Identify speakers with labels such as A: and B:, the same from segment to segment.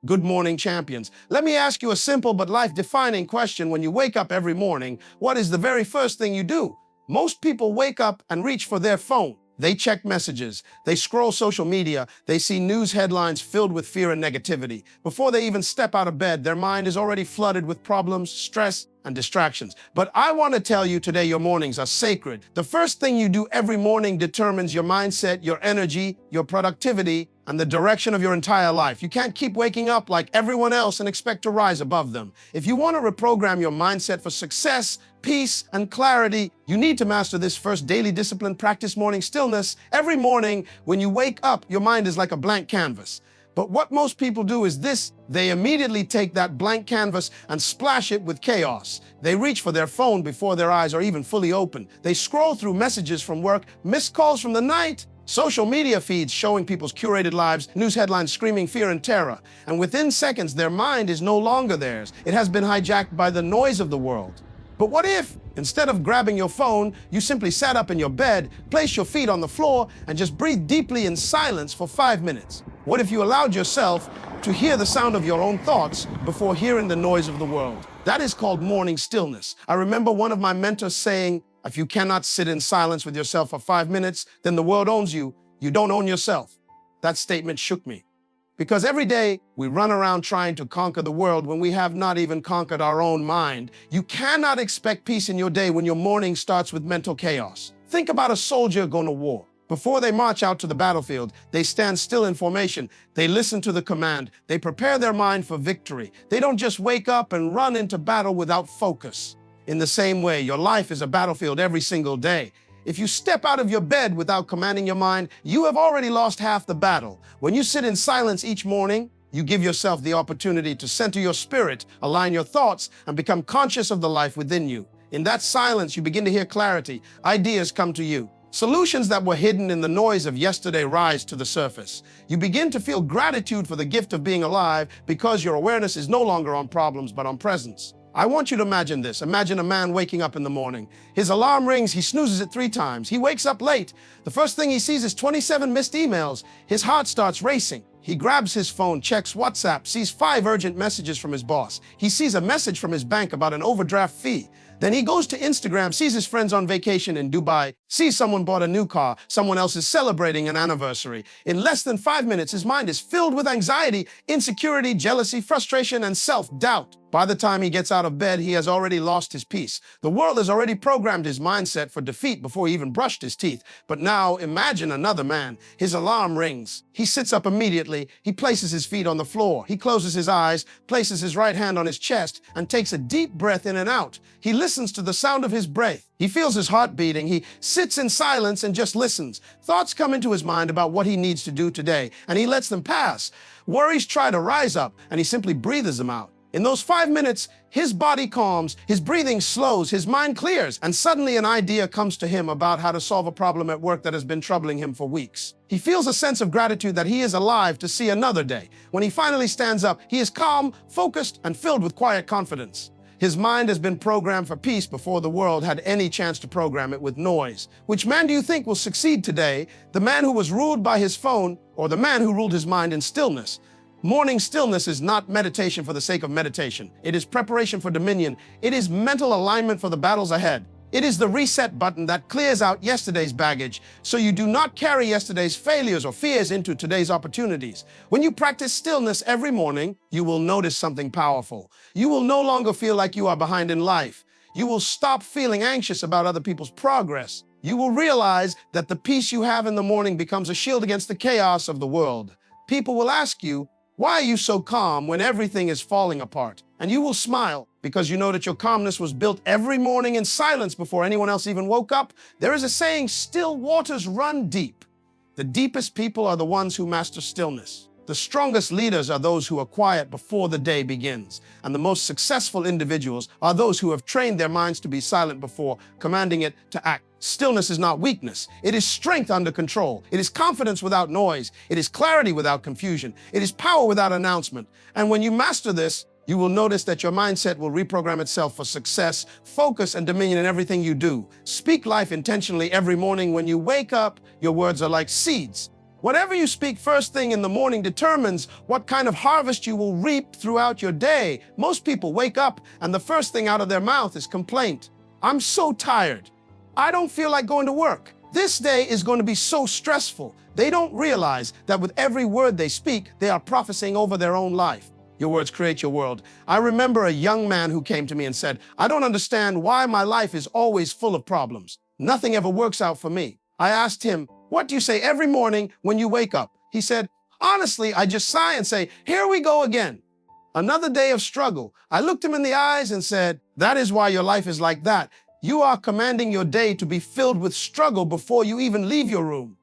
A: Good morning, champions. Let me ask you a simple but life-defining question. When you wake up every morning, what is the very first thing you do? Most people wake up and reach for their phone. They check messages, they scroll social media, they see news headlines filled with fear and negativity. Before they even step out of bed, their mind is already flooded with problems, stress, and distractions. But I want to tell you today, your mornings are sacred. The first thing you do every morning determines your mindset, your energy, your productivity, and the direction of your entire life. You can't keep waking up like everyone else and expect to rise above them. If you want to reprogram your mindset for success, peace, and clarity, you need to master this first daily discipline. Practice morning stillness. Every morning when you wake up, your mind is like a blank canvas. But what most people do is this: they immediately take that blank canvas and splash it with chaos. They reach for their phone before their eyes are even fully open. They scroll through messages from work, missed calls from the night, social media feeds showing people's curated lives, news headlines screaming fear and terror. And within seconds, their mind is no longer theirs. It has been hijacked by the noise of the world. But what if, instead of grabbing your phone, you simply sat up in your bed, placed your feet on the floor, and just breathed deeply in silence for 5 minutes? What if you allowed yourself to hear the sound of your own thoughts before hearing the noise of the world? That is called morning stillness. I remember one of my mentors saying, if you cannot sit in silence with yourself for 5 minutes, then the world owns you. You don't own yourself. That statement shook me. Because every day we run around trying to conquer the world when we have not even conquered our own mind. You cannot expect peace in your day when your morning starts with mental chaos. Think about a soldier going to war. Before they march out to the battlefield, they stand still in formation. They listen to the command. They prepare their mind for victory. They don't just wake up and run into battle without focus. In the same way, your life is a battlefield every single day. If you step out of your bed without commanding your mind, you have already lost half the battle. When you sit in silence each morning, you give yourself the opportunity to center your spirit, align your thoughts, and become conscious of the life within you. In that silence, you begin to hear clarity. Ideas come to you. Solutions that were hidden in the noise of yesterday rise to the surface. You begin to feel gratitude for the gift of being alive because your awareness is no longer on problems, but on presence. I want you to imagine this. Imagine a man waking up in the morning. His alarm rings, he snoozes it 3 times. He wakes up late. The first thing he sees is 27 missed emails. His heart starts racing. He grabs his phone, checks WhatsApp, sees 5 urgent messages from his boss. He sees a message from his bank about an overdraft fee. Then he goes to Instagram, sees his friends on vacation in Dubai, sees someone bought a new car, someone else is celebrating an anniversary. In less than 5 minutes, his mind is filled with anxiety, insecurity, jealousy, frustration, and self-doubt. By the time he gets out of bed, he has already lost his peace. The world has already programmed his mindset for defeat before he even brushed his teeth. But now imagine another man. His alarm rings. He sits up immediately. He places his feet on the floor. He closes his eyes, places his right hand on his chest, and takes a deep breath in and out. He listens to the sound of his breath. He feels his heart beating. He sits in silence and just listens. Thoughts come into his mind about what he needs to do today, and he lets them pass. Worries try to rise up, and he simply breathes them out. In those 5 minutes, his body calms, his breathing slows, his mind clears, and suddenly an idea comes to him about how to solve a problem at work that has been troubling him for weeks. He feels a sense of gratitude that he is alive to see another day. When he finally stands up, he is calm, focused, and filled with quiet confidence. His mind has been programmed for peace before the world had any chance to program it with noise. Which man do you think will succeed today? The man who was ruled by his phone, or the man who ruled his mind in stillness? Morning stillness is not meditation for the sake of meditation. It is preparation for dominion. It is mental alignment for the battles ahead. It is the reset button that clears out yesterday's baggage, so you do not carry yesterday's failures or fears into today's opportunities. When you practice stillness every morning, you will notice something powerful. You will no longer feel like you are behind in life. You will stop feeling anxious about other people's progress. You will realize that the peace you have in the morning becomes a shield against the chaos of the world. People will ask you, why are you so calm when everything is falling apart? And you will smile because you know that your calmness was built every morning in silence before anyone else even woke up. There is a saying, still waters run deep. The deepest people are the ones who master stillness. The strongest leaders are those who are quiet before the day begins. And the most successful individuals are those who have trained their minds to be silent before commanding it to act. Stillness is not weakness. It is strength under control. It is confidence without noise. It is clarity without confusion. It is power without announcement. And when you master this, you will notice that your mindset will reprogram itself for success, focus, and dominion in everything you do. Speak life intentionally every morning. When you wake up, your words are like seeds. Whatever you speak first thing in the morning determines what kind of harvest you will reap throughout your day. Most people wake up and the first thing out of their mouth is complaint. I'm so tired. I don't feel like going to work. This day is going to be so stressful. They don't realize that with every word they speak, they are prophesying over their own life. Your words create your world. I remember a young man who came to me and said, I don't understand why my life is always full of problems. Nothing ever works out for me. I asked him, what do you say every morning when you wake up? He said, honestly, I just sigh and say, here we go again. Another day of struggle. I looked him in the eyes and said, that is why your life is like that. You are commanding your day to be filled with struggle before you even leave your room.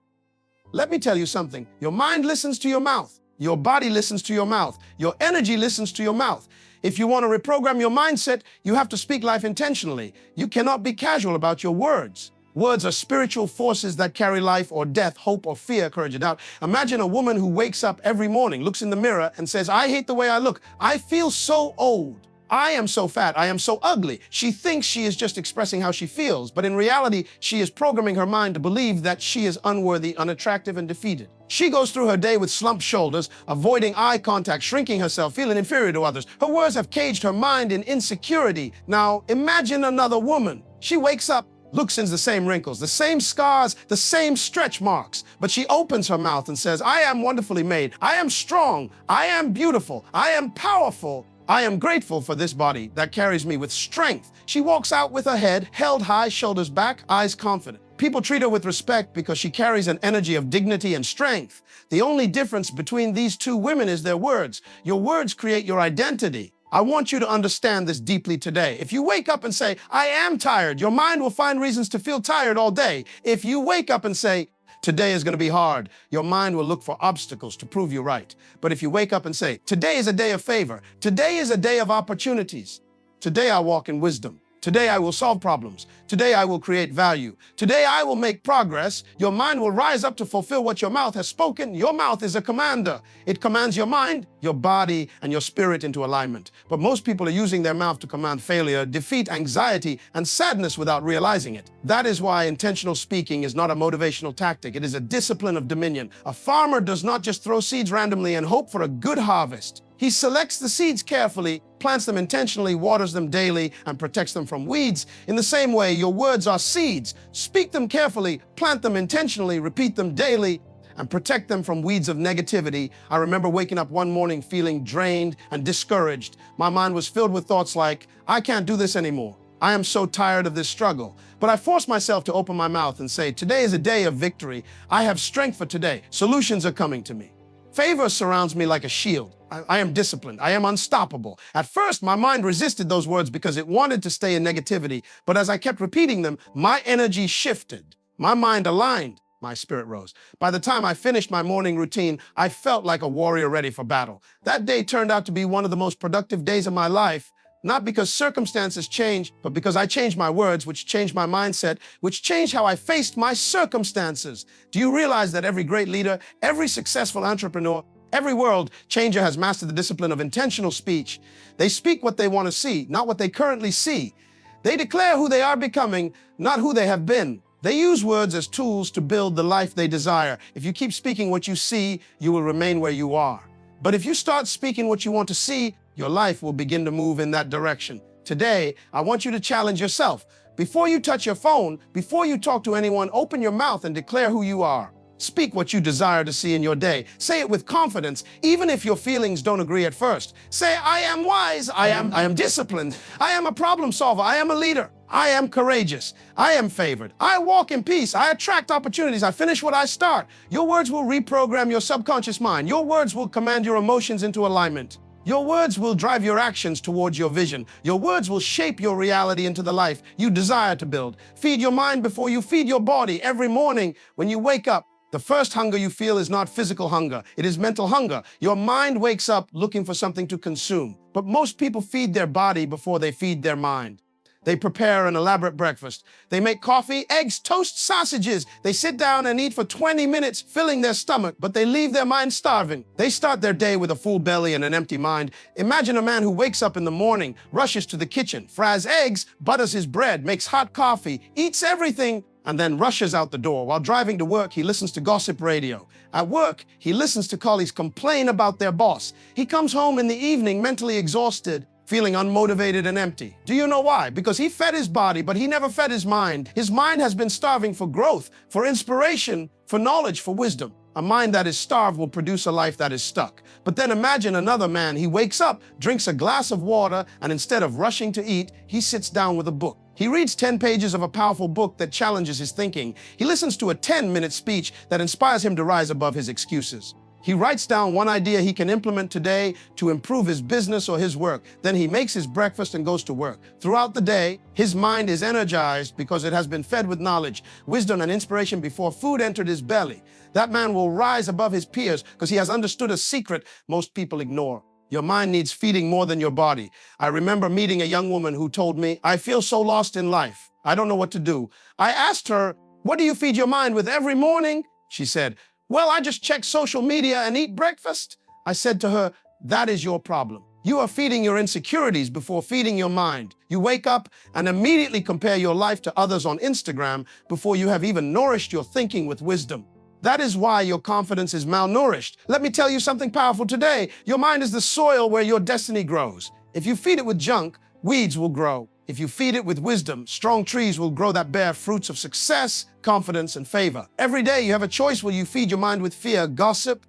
A: Let me tell you something. Your mind listens to your mouth. Your body listens to your mouth. Your energy listens to your mouth. If you want to reprogram your mindset, you have to speak life intentionally. You cannot be casual about your words. Words are spiritual forces that carry life or death, hope or fear, courage or doubt. Imagine a woman who wakes up every morning, looks in the mirror and says, I hate the way I look. I feel so old. I am so fat. I am so ugly. She thinks she is just expressing how she feels, but in reality, she is programming her mind to believe that she is unworthy, unattractive, and defeated. She goes through her day with slumped shoulders, avoiding eye contact, shrinking herself, feeling inferior to others. Her words have caged her mind in insecurity. Now, imagine another woman. She wakes up, looks into the same wrinkles, the same scars, the same stretch marks, but she opens her mouth and says, I am wonderfully made. I am strong. I am beautiful. I am powerful. I am grateful for this body that carries me with strength. She walks out with her head held high, shoulders back, eyes confident. People treat her with respect because she carries an energy of dignity and strength. The only difference between these two women is their words. Your words create your identity. I want you to understand this deeply today. If you wake up and say, I am tired, your mind will find reasons to feel tired all day. If you wake up and say, today is going to be hard, your mind will look for obstacles to prove you right. But if you wake up and say, today is a day of favor, today is a day of opportunities, today I walk in wisdom, today I will solve problems, today I will create value, today I will make progress, your mind will rise up to fulfill what your mouth has spoken. Your mouth is a commander. It commands your mind, your body, and your spirit into alignment. But most people are using their mouth to command failure, defeat, anxiety, and sadness without realizing it. That is why intentional speaking is not a motivational tactic. It is a discipline of dominion. A farmer does not just throw seeds randomly and hope for a good harvest. He selects the seeds carefully, plants them intentionally, waters them daily, and protects them from weeds. In the same way, your words are seeds. Speak them carefully, plant them intentionally, repeat them daily, and protect them from weeds of negativity. I remember waking up one morning feeling drained and discouraged. My mind was filled with thoughts like, I can't do this anymore. I am so tired of this struggle. But I forced myself to open my mouth and say, today is a day of victory. I have strength for today. Solutions are coming to me. Favor surrounds me like a shield. I am disciplined. I am unstoppable. At first, my mind resisted those words because it wanted to stay in negativity. But as I kept repeating them, my energy shifted. My mind aligned. My spirit rose. By the time I finished my morning routine, I felt like a warrior ready for battle. That day turned out to be one of the most productive days of my life. Not because circumstances changed, but because I changed my words, which changed my mindset, which changed how I faced my circumstances. Do you realize that every great leader, every successful entrepreneur, every world changer has mastered the discipline of intentional speech? They speak what they want to see, not what they currently see. They declare who they are becoming, not who they have been. They use words as tools to build the life they desire. If you keep speaking what you see, you will remain where you are. But if you start speaking what you want to see, your life will begin to move in that direction. Today, I want you to challenge yourself. Before you touch your phone, before you talk to anyone, open your mouth and declare who you are. Speak what you desire to see in your day. Say it with confidence, even if your feelings don't agree at first. Say, I am wise, I am disciplined, I am a problem solver, I am a leader, I am courageous, I am favored, I walk in peace, I attract opportunities, I finish what I start. Your words will reprogram your subconscious mind. Your words will command your emotions into alignment. Your words will drive your actions towards your vision. Your words will shape your reality into the life you desire to build. Feed your mind before you feed your body. Every morning when you wake up, the first hunger you feel is not physical hunger. It is mental hunger. Your mind wakes up looking for something to consume. But most people feed their body before they feed their mind. They prepare an elaborate breakfast. They make coffee, eggs, toast, sausages. They sit down and eat for 20 minutes, filling their stomach, but they leave their mind starving. They start their day with a full belly and an empty mind. Imagine a man who wakes up in the morning, rushes to the kitchen, fries eggs, butters his bread, makes hot coffee, eats everything, and then rushes out the door. While driving to work, he listens to gossip radio. At work, he listens to colleagues complain about their boss. He comes home in the evening mentally exhausted, feeling unmotivated and empty. Do you know why? Because he fed his body, but he never fed his mind. His mind has been starving for growth, for inspiration, for knowledge, for wisdom. A mind that is starved will produce a life that is stuck. But then imagine another man. He wakes up, drinks a glass of water, and instead of rushing to eat, he sits down with a book. He reads 10 pages of a powerful book that challenges his thinking. He listens to a 10-minute speech that inspires him to rise above his excuses. He writes down one idea he can implement today to improve his business or his work. Then he makes his breakfast and goes to work. Throughout the day, his mind is energized because it has been fed with knowledge, wisdom, and inspiration before food entered his belly. That man will rise above his peers because he has understood a secret most people ignore. Your mind needs feeding more than your body. I remember meeting a young woman who told me, "I feel so lost in life. I don't know what to do." I asked her, "What do you feed your mind with every morning?" She said, "Well, I just check social media and eat breakfast." I said to her, "That is your problem. You are feeding your insecurities before feeding your mind. You wake up and immediately compare your life to others on Instagram before you have even nourished your thinking with wisdom. That is why your confidence is malnourished. Let me tell you something powerful today. Your mind is the soil where your destiny grows. If you feed it with junk, weeds will grow. If you feed it with wisdom, strong trees will grow that bear fruits of success, confidence, and favor. Every day you have a choice. Will you feed your mind with fear, gossip,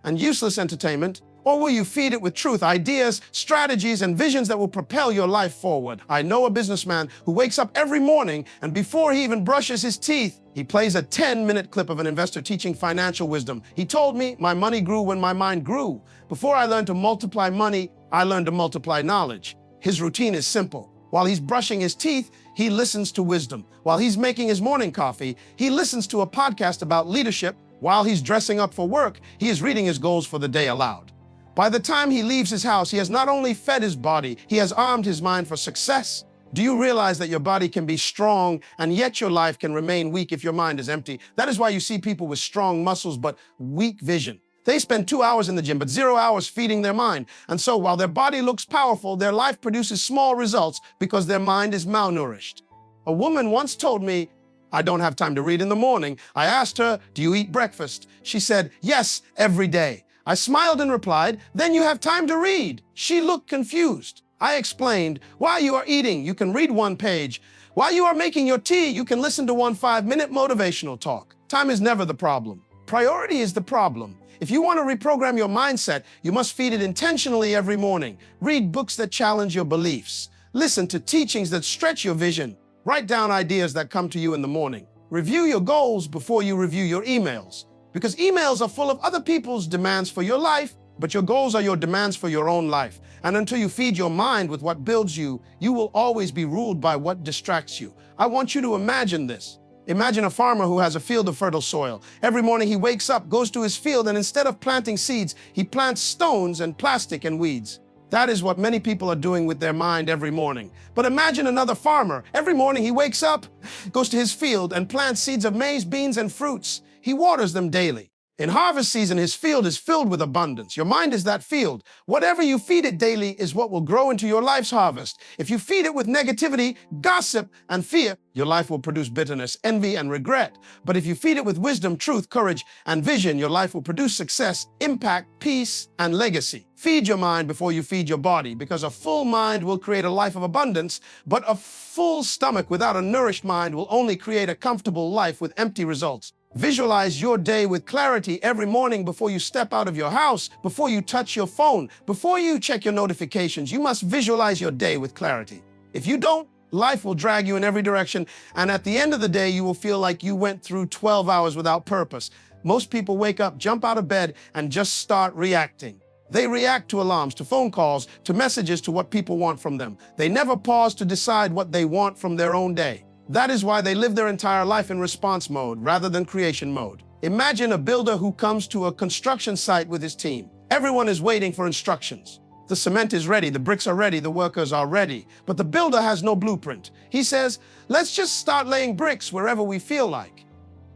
A: and useless entertainment? Or will you feed it with truth, ideas, strategies, and visions that will propel your life forward? I know a businessman who wakes up every morning and before he even brushes his teeth, he plays a 10-minute clip of an investor teaching financial wisdom. He told me, "My money grew when my mind grew. Before I learned to multiply money, I learned to multiply knowledge." His routine is simple. While he's brushing his teeth, he listens to wisdom. While he's making his morning coffee, he listens to a podcast about leadership. While he's dressing up for work, he is reading his goals for the day aloud. By the time he leaves his house, he has not only fed his body, he has armed his mind for success. Do you realize that your body can be strong and yet your life can remain weak if your mind is empty? That is why you see people with strong muscles but weak vision. They spend 2 hours in the gym, but 0 hours feeding their mind. And so while their body looks powerful, their life produces small results because their mind is malnourished. A woman once told me, "I don't have time to read in the morning." I asked her, "Do you eat breakfast?" She said, "Yes, every day." I smiled and replied, "Then you have time to read." She looked confused. I explained, "While you are eating, you can read one page. While you are making your tea, you can listen to one 5-minute motivational talk." Time is never the problem. Priority is the problem. If you want to reprogram your mindset, you must feed it intentionally every morning. Read books that challenge your beliefs. Listen to teachings that stretch your vision. Write down ideas that come to you in the morning. Review your goals before you review your emails. Because emails are full of other people's demands for your life, but your goals are your demands for your own life. And until you feed your mind with what builds you, you will always be ruled by what distracts you. I want you to imagine this. Imagine a farmer who has a field of fertile soil. Every morning he wakes up, goes to his field, and instead of planting seeds, he plants stones and plastic and weeds. That is what many people are doing with their mind every morning. But imagine another farmer. Every morning he wakes up, goes to his field, and plants seeds of maize, beans, and fruits. He waters them daily. In harvest season, his field is filled with abundance. Your mind is that field. Whatever you feed it daily is what will grow into your life's harvest. If you feed it with negativity, gossip, and fear, your life will produce bitterness, envy, and regret. But if you feed it with wisdom, truth, courage, and vision, your life will produce success, impact, peace, and legacy. Feed your mind before you feed your body, because a full mind will create a life of abundance, but a full stomach without a nourished mind will only create a comfortable life with empty results. Visualize your day with clarity every morning before you step out of your house, before you touch your phone, before you check your notifications. You must visualize your day with clarity. If you don't, life will drag you in every direction, and at the end of the day, you will feel like you went through 12 hours without purpose. Most people wake up, jump out of bed, and just start reacting. They react to alarms, to phone calls, to messages, to what people want from them. They never pause to decide what they want from their own day. That is why they live their entire life in response mode rather than creation mode. Imagine a builder who comes to a construction site with his team. Everyone is waiting for instructions. The cement is ready, the bricks are ready, the workers are ready. But the builder has no blueprint. He says, "Let's just start laying bricks wherever we feel like."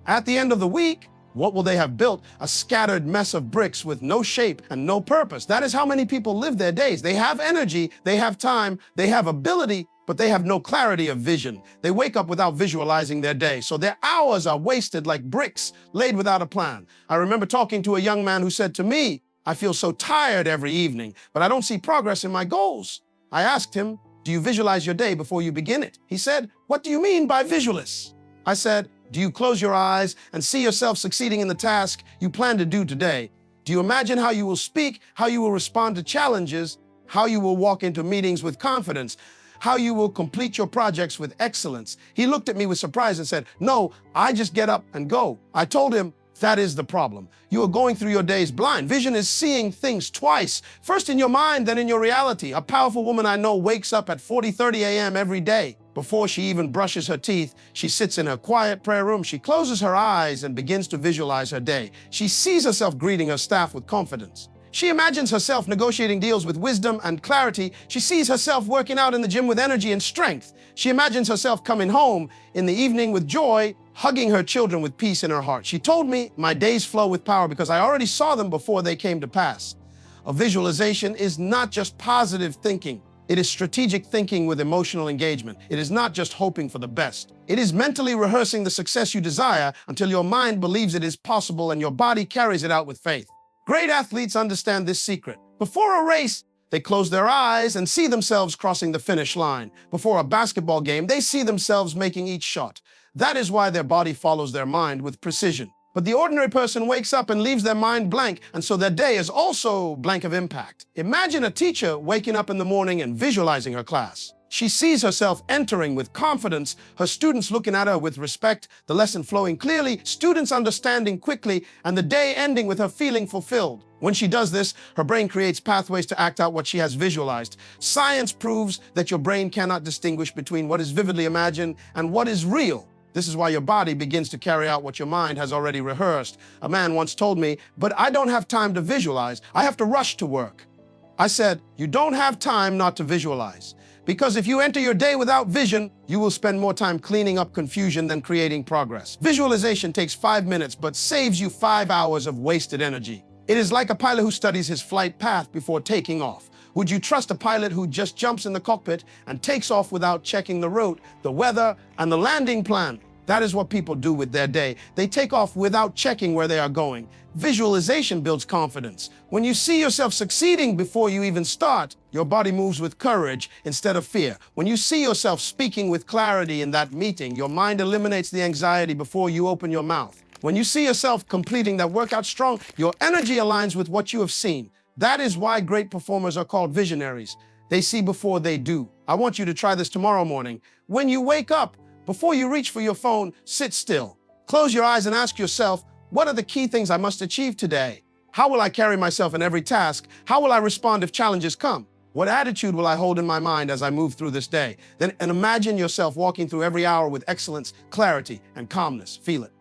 A: At the end of the week, what will they have built? A scattered mess of bricks with no shape and no purpose. That is how many people live their days. They have energy, they have time, they have ability, but they have no clarity of vision. They wake up without visualizing their day, so their hours are wasted like bricks laid without a plan. I remember talking to a young man who said to me, "I feel so tired every evening, but I don't see progress in my goals." I asked him, "Do you visualize your day before you begin it?" He said, "What do you mean by visualize?" I said, "Do you close your eyes and see yourself succeeding in the task you plan to do today? Do you imagine how you will speak, how you will respond to challenges, how you will walk into meetings with confidence, how you will complete your projects with excellence?" He looked at me with surprise and said, "No, I just get up and go." I told him, "That is the problem. You are going through your days blind. Vision is seeing things twice, first in your mind, then in your reality." A powerful woman I know wakes up at 4:30 a.m. every day. Before she even brushes her teeth, she sits in her quiet prayer room. She closes her eyes and begins to visualize her day. She sees herself greeting her staff with confidence. She imagines herself negotiating deals with wisdom and clarity. She sees herself working out in the gym with energy and strength. She imagines herself coming home in the evening with joy, hugging her children with peace in her heart. She told me, "My days flow with power because I already saw them before they came to pass." A visualization is not just positive thinking. It is strategic thinking with emotional engagement. It is not just hoping for the best. It is mentally rehearsing the success you desire until your mind believes it is possible and your body carries it out with faith. Great athletes understand this secret. Before a race, they close their eyes and see themselves crossing the finish line. Before a basketball game, they see themselves making each shot. That is why their body follows their mind with precision. But the ordinary person wakes up and leaves their mind blank, and so their day is also blank of impact. Imagine a teacher waking up in the morning and visualizing her class. She sees herself entering with confidence, her students looking at her with respect, the lesson flowing clearly, students understanding quickly, and the day ending with her feeling fulfilled. When she does this, her brain creates pathways to act out what she has visualized. Science proves that your brain cannot distinguish between what is vividly imagined and what is real. This is why your body begins to carry out what your mind has already rehearsed. A man once told me, "But I don't have time to visualize. I have to rush to work." I said, "You don't have time not to visualize. Because if you enter your day without vision, you will spend more time cleaning up confusion than creating progress." Visualization takes 5 minutes, but saves you 5 hours of wasted energy. It is like a pilot who studies his flight path before taking off. Would you trust a pilot who just jumps in the cockpit and takes off without checking the route, the weather, and the landing plan? That is what people do with their day. They take off without checking where they are going. Visualization builds confidence. When you see yourself succeeding before you even start, your body moves with courage instead of fear. When you see yourself speaking with clarity in that meeting, your mind eliminates the anxiety before you open your mouth. When you see yourself completing that workout strong, your energy aligns with what you have seen. That is why great performers are called visionaries. They see before they do. I want you to try this tomorrow morning. When you wake up, before you reach for your phone, sit still. Close your eyes and ask yourself, what are the key things I must achieve today? How will I carry myself in every task? How will I respond if challenges come? What attitude will I hold in my mind as I move through this day? Then imagine yourself walking through every hour with excellence, clarity, and calmness. Feel it.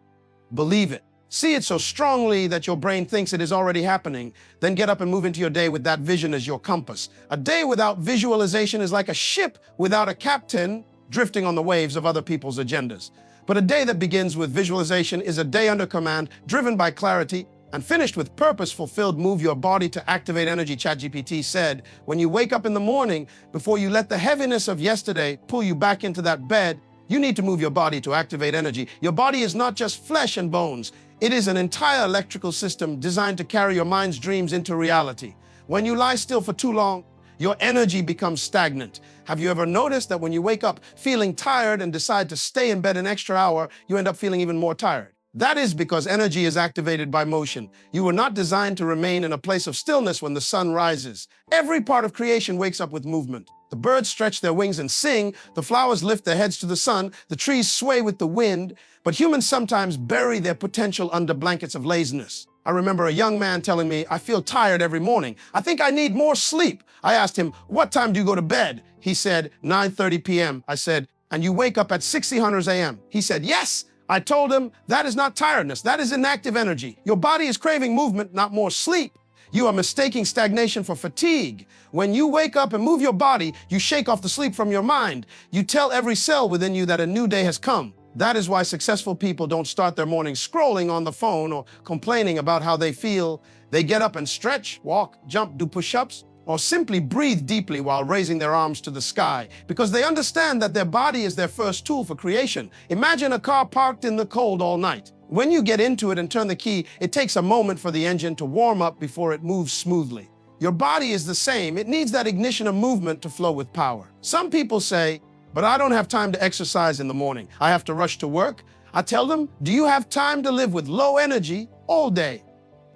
A: Believe it. See it so strongly that your brain thinks it is already happening. Then get up and move into your day with that vision as your compass. A day without visualization is like a ship without a captain drifting on the waves of other people's agendas. But a day that begins with visualization is a day under command, driven by clarity, and finished with purpose fulfilled. Move your body to activate energy. ChatGPT said, when you wake up in the morning, before you let the heaviness of yesterday pull you back into that bed, you need to move your body to activate energy. Your body is not just flesh and bones. It is an entire electrical system designed to carry your mind's dreams into reality. When you lie still for too long, your energy becomes stagnant. Have you ever noticed that when you wake up feeling tired and decide to stay in bed an extra hour, you end up feeling even more tired? That is because energy is activated by motion. You were not designed to remain in a place of stillness when the sun rises. Every part of creation wakes up with movement. The birds stretch their wings and sing, the flowers lift their heads to the sun, the trees sway with the wind, but humans sometimes bury their potential under blankets of laziness. I remember a young man telling me, I feel tired every morning. I think I need more sleep. I asked him, what time do you go to bed? He said, 9:30 p.m. I said, and you wake up at 6:00 a.m. He said, yes. I told him, that is not tiredness, that is inactive energy. Your body is craving movement, not more sleep. You are mistaking stagnation for fatigue. When you wake up and move your body, you shake off the sleep from your mind. You tell every cell within you that a new day has come. That is why successful people don't start their morning scrolling on the phone or complaining about how they feel. They get up and stretch, walk, jump, do push-ups, or simply breathe deeply while raising their arms to the sky, because they understand that their body is their first tool for creation. Imagine a car parked in the cold all night. When you get into it and turn the key, it takes a moment for the engine to warm up before it moves smoothly. Your body is the same. It needs that ignition of movement to flow with power. Some people say, but I don't have time to exercise in the morning. I have to rush to work. I tell them, do you have time to live with low energy all day?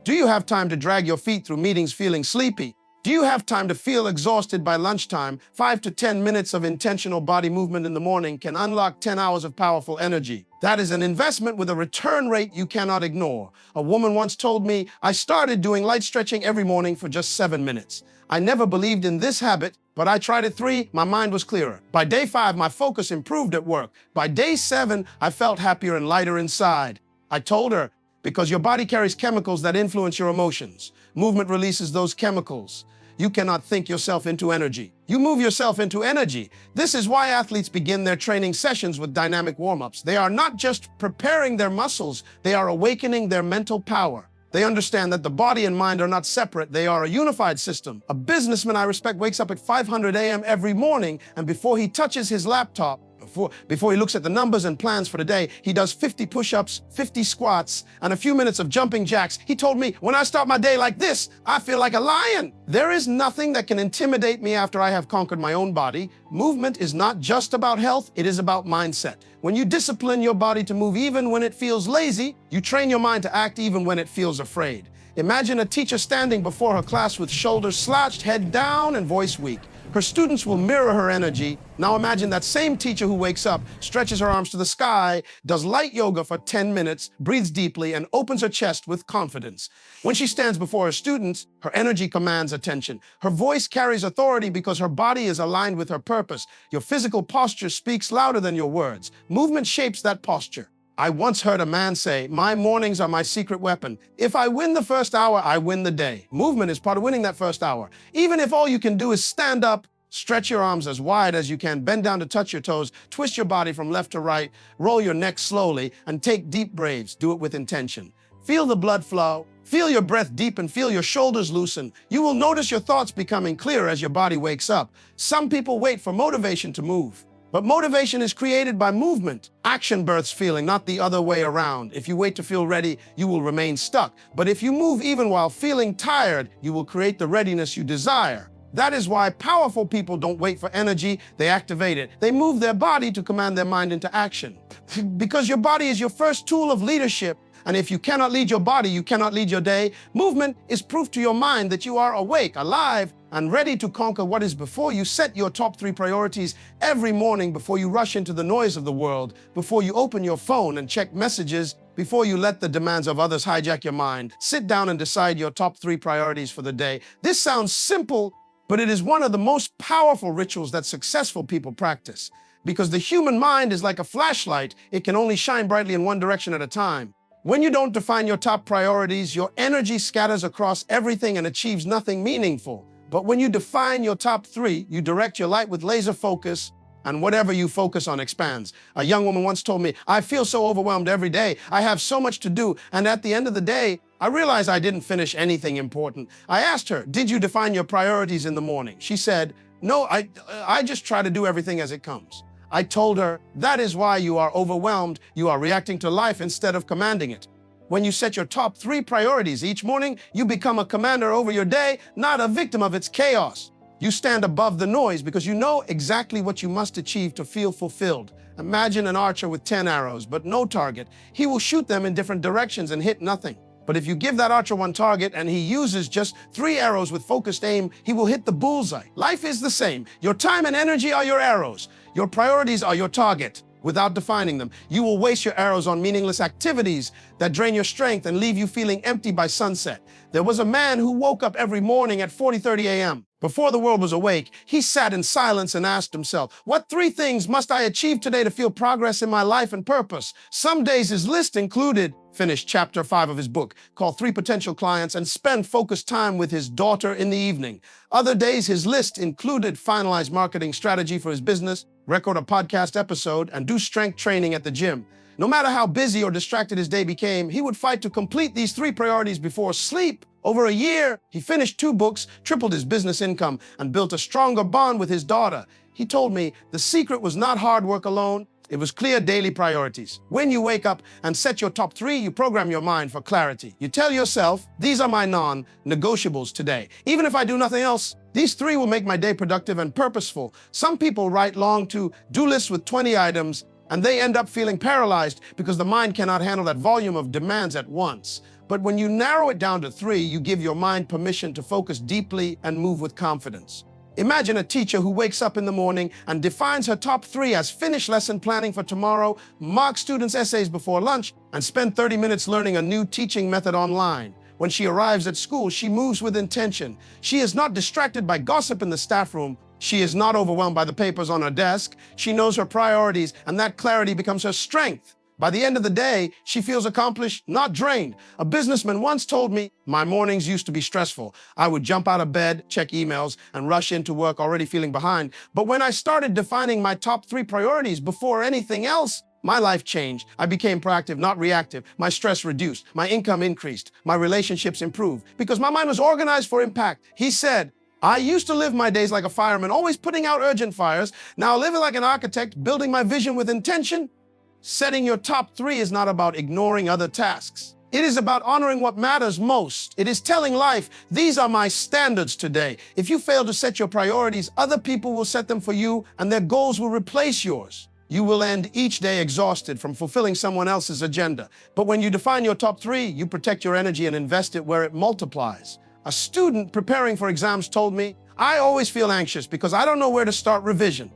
A: Do you have time to drag your feet through meetings feeling sleepy? Do you have time to feel exhausted by lunchtime? 5 to 10 minutes of intentional body movement in the morning can unlock 10 hours of powerful energy. That is an investment with a return rate you cannot ignore. A woman once told me, I started doing light stretching every morning for just 7 minutes. I never believed in this habit, but I tried it 3, my mind was clearer. By day 5, my focus improved at work. By day 7, I felt happier and lighter inside. I told her, because your body carries chemicals that influence your emotions. Movement releases those chemicals. You cannot think yourself into energy. You move yourself into energy. This is why athletes begin their training sessions with dynamic warm-ups. They are not just preparing their muscles, they are awakening their mental power. They understand that the body and mind are not separate, they are a unified system. A businessman I respect wakes up at 500 a.m. every morning, and before he touches his laptop, before he looks at the numbers and plans for the day, he does 50 push-ups, 50 squats, and a few minutes of jumping jacks. He told me, when I start my day like this, I feel like a lion. There is nothing that can intimidate me after I have conquered my own body. Movement is not just about health, it is about mindset. When you discipline your body to move even when it feels lazy, you train your mind to act even when it feels afraid. Imagine a teacher standing before her class with shoulders slouched, head down, and voice weak. Her students will mirror her energy. Now imagine that same teacher who wakes up, stretches her arms to the sky, does light yoga for 10 minutes, breathes deeply, and opens her chest with confidence. When she stands before her students, her energy commands attention. Her voice carries authority because her body is aligned with her purpose. Your physical posture speaks louder than your words. Movement shapes that posture. I once heard a man say, my mornings are my secret weapon. If I win the first hour, I win the day. Movement is part of winning that first hour. Even if all you can do is stand up, stretch your arms as wide as you can, bend down to touch your toes, twist your body from left to right, roll your neck slowly, and take deep breaths. Do it with intention. Feel the blood flow, feel your breath deepen, feel your shoulders loosen. You will notice your thoughts becoming clearer as your body wakes up. Some people wait for motivation to move. But motivation is created by movement. Action births feeling, not the other way around. If you wait to feel ready, you will remain stuck. But if you move even while feeling tired, you will create the readiness you desire. That is why powerful people don't wait for energy, they activate it. They move their body to command their mind into action. Because your body is your first tool of leadership. And if you cannot lead your body, you cannot lead your day. Movement is proof to your mind that you are awake, alive, and ready to conquer what is before you. Set your top 3 priorities every morning before you rush into the noise of the world, before you open your phone and check messages, before you let the demands of others hijack your mind. Sit down and decide your top 3 priorities for the day. This sounds simple, but it is one of the most powerful rituals that successful people practice. Because the human mind is like a flashlight, it can only shine brightly in one direction at a time. When you don't define your top priorities, your energy scatters across everything and achieves nothing meaningful. But when you define your top 3, you direct your light with laser focus, and whatever you focus on expands. A young woman once told me, I feel so overwhelmed every day. I have so much to do, and at the end of the day, I realized I didn't finish anything important. I asked her, did you define your priorities in the morning? She said, no, I just try to do everything as it comes. I told her, that is why you are overwhelmed. You are reacting to life instead of commanding it. When you set your top 3 priorities each morning, you become a commander over your day, not a victim of its chaos. You stand above the noise because you know exactly what you must achieve to feel fulfilled. Imagine an archer with 10 arrows, but no target. He will shoot them in different directions and hit nothing. But if you give that archer one target and he uses just 3 arrows with focused aim, he will hit the bullseye. Life is the same. Your time and energy are your arrows. Your priorities are your target. Without defining them, you will waste your arrows on meaningless activities that drain your strength and leave you feeling empty by sunset. There was a man who woke up every morning at 4:30 a.m. Before the world was awake, he sat in silence and asked himself, what 3 things must I achieve today to feel progress in my life and purpose? Some days his list included finish chapter 5 of his book, call 3 potential clients, and spend focused time with his daughter in the evening. Other days his list included finalize marketing strategy for his business, record a podcast episode, and do strength training at the gym. No matter how busy or distracted his day became, he would fight to complete these 3 priorities before sleep. Over a year, he finished 2 books, tripled his business income, and built a stronger bond with his daughter. He told me the secret was not hard work alone. It was clear daily priorities. When you wake up and set your top 3, you program your mind for clarity. You tell yourself, these are my non-negotiables today. Even if I do nothing else, these 3 will make my day productive and purposeful. Some people write long to-do lists with 20 items, and they end up feeling paralyzed because the mind cannot handle that volume of demands at once. But when you narrow it down to 3, you give your mind permission to focus deeply and move with confidence. Imagine a teacher who wakes up in the morning and defines her top 3 as finish lesson planning for tomorrow, mark students' essays before lunch, and spend 30 minutes learning a new teaching method online. When she arrives at school, she moves with intention. She is not distracted by gossip in the staff room. She is not overwhelmed by the papers on her desk. She knows her priorities, and that clarity becomes her strength. By the end of the day, she feels accomplished, not drained. A businessman once told me, my mornings used to be stressful. I would jump out of bed, check emails, and rush into work already feeling behind. But when I started defining my top 3 priorities before anything else, my life changed. I became proactive, not reactive. My stress reduced. My income increased. My relationships improved because my mind was organized for impact. He said, I used to live my days like a fireman, always putting out urgent fires. Now living like an architect, building my vision with intention. Setting your top 3 is not about ignoring other tasks. It is about honoring what matters most. It is telling life, these are my standards today. If you fail to set your priorities, other people will set them for you and their goals will replace yours. You will end each day exhausted from fulfilling someone else's agenda. But when you define your top 3, you protect your energy and invest it where it multiplies. A student preparing for exams told me, I always feel anxious because I don't know where to start revision.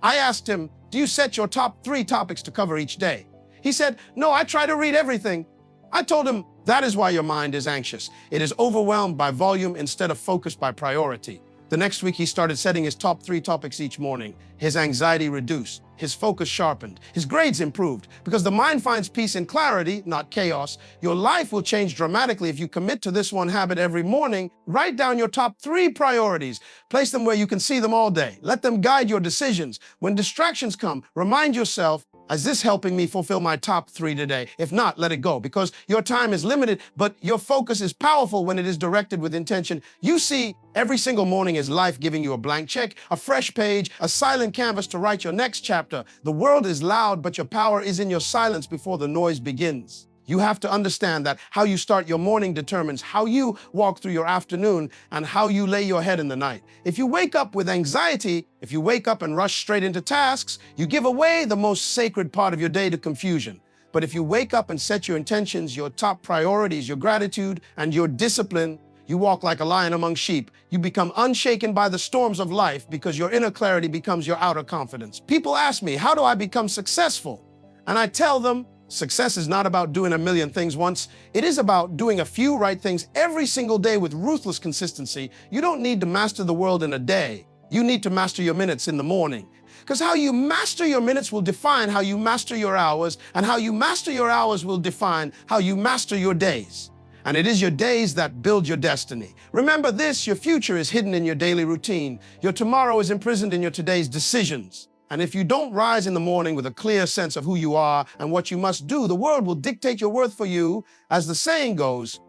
A: I asked him, do you set your top 3 topics to cover each day? He said, no, I try to read everything. I told him, that is why your mind is anxious. It is overwhelmed by volume instead of focused by priority. The next week, he started setting his top 3 topics each morning. His anxiety reduced, his focus sharpened, his grades improved. Because the mind finds peace in clarity, not chaos. Your life will change dramatically if you commit to this one habit every morning. Write down your top 3 priorities. Place them where you can see them all day. Let them guide your decisions. When distractions come, remind yourself, is this helping me fulfill my top 3 today? If not, let it go, because your time is limited, but your focus is powerful when it is directed with intention. You see, every single morning is life giving you a blank check, a fresh page, a silent canvas to write your next chapter. The world is loud, but your power is in your silence before the noise begins. You have to understand that how you start your morning determines how you walk through your afternoon and how you lay your head in the night. If you wake up with anxiety, if you wake up and rush straight into tasks, you give away the most sacred part of your day to confusion. But if you wake up and set your intentions, your top priorities, your gratitude, and your discipline, you walk like a lion among sheep. You become unshaken by the storms of life because your inner clarity becomes your outer confidence. People ask me, how do I become successful? And I tell them, success is not about doing a million things once. It is about doing a few right things every single day with ruthless consistency. You don't need to master the world in a day. You need to master your minutes in the morning. Because how you master your minutes will define how you master your hours, and how you master your hours will define how you master your days. And it is your days that build your destiny. Remember this, your future is hidden in your daily routine. Your tomorrow is imprisoned in your today's decisions. And if you don't rise in the morning with a clear sense of who you are and what you must do, the world will dictate your worth for you. As the saying goes,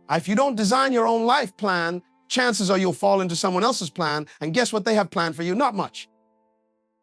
A: if you don't design your own life plan, chances are you'll fall into someone else's plan, and guess what they have planned for you? Not much.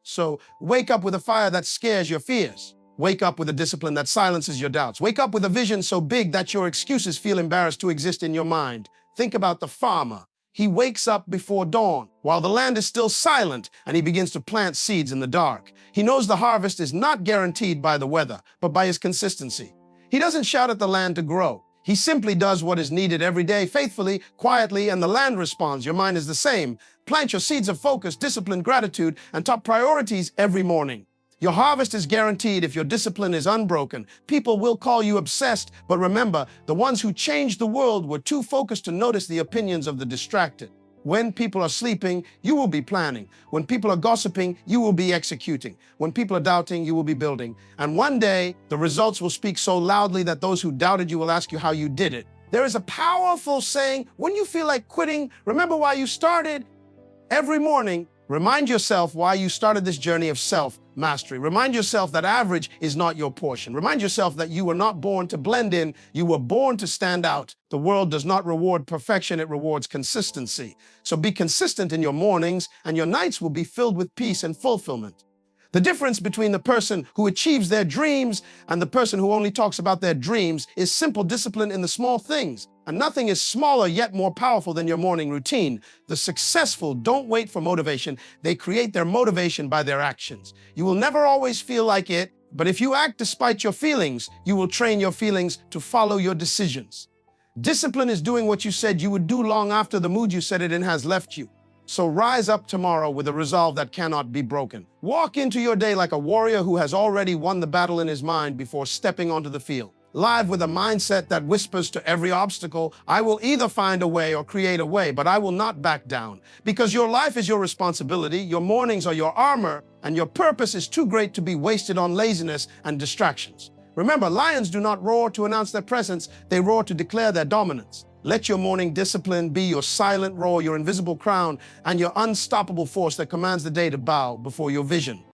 A: So wake up with a fire that scares your fears. Wake up with a discipline that silences your doubts. Wake up with a vision so big that your excuses feel embarrassed to exist in your mind. Think about the farmer. He wakes up before dawn, while the land is still silent, and he begins to plant seeds in the dark. He knows the harvest is not guaranteed by the weather, but by his consistency. He doesn't shout at the land to grow. He simply does what is needed every day, faithfully, quietly, and the land responds. Your mind is the same. Plant your seeds of focus, discipline, gratitude, and top priorities every morning. Your harvest is guaranteed if your discipline is unbroken. People will call you obsessed, but remember, the ones who changed the world were too focused to notice the opinions of the distracted. When people are sleeping, you will be planning. When people are gossiping, you will be executing. When people are doubting, you will be building. And one day, the results will speak so loudly that those who doubted you will ask you how you did it. There is a powerful saying, when you feel like quitting, remember why you started. Every morning, remind yourself why you started this journey of self mastery. Remind yourself that average is not your portion. Remind yourself that you were not born to blend in, you were born to stand out. The world does not reward perfection, it rewards consistency. So be consistent in your mornings, and your nights will be filled with peace and fulfillment. The difference between the person who achieves their dreams and the person who only talks about their dreams is simple discipline in the small things. And nothing is smaller yet more powerful than your morning routine. The successful don't wait for motivation. They create their motivation by their actions. You will never always feel like it, but if you act despite your feelings, you will train your feelings to follow your decisions. Discipline is doing what you said you would do long after the mood you set it in has left you. So rise up tomorrow with a resolve that cannot be broken. Walk into your day like a warrior who has already won the battle in his mind before stepping onto the field. Live with a mindset that whispers to every obstacle, I will either find a way or create a way, but I will not back down. Because your life is your responsibility, your mornings are your armor, and your purpose is too great to be wasted on laziness and distractions. Remember, lions do not roar to announce their presence, they roar to declare their dominance. Let your morning discipline be your silent roar, your invisible crown, and your unstoppable force that commands the day to bow before your vision.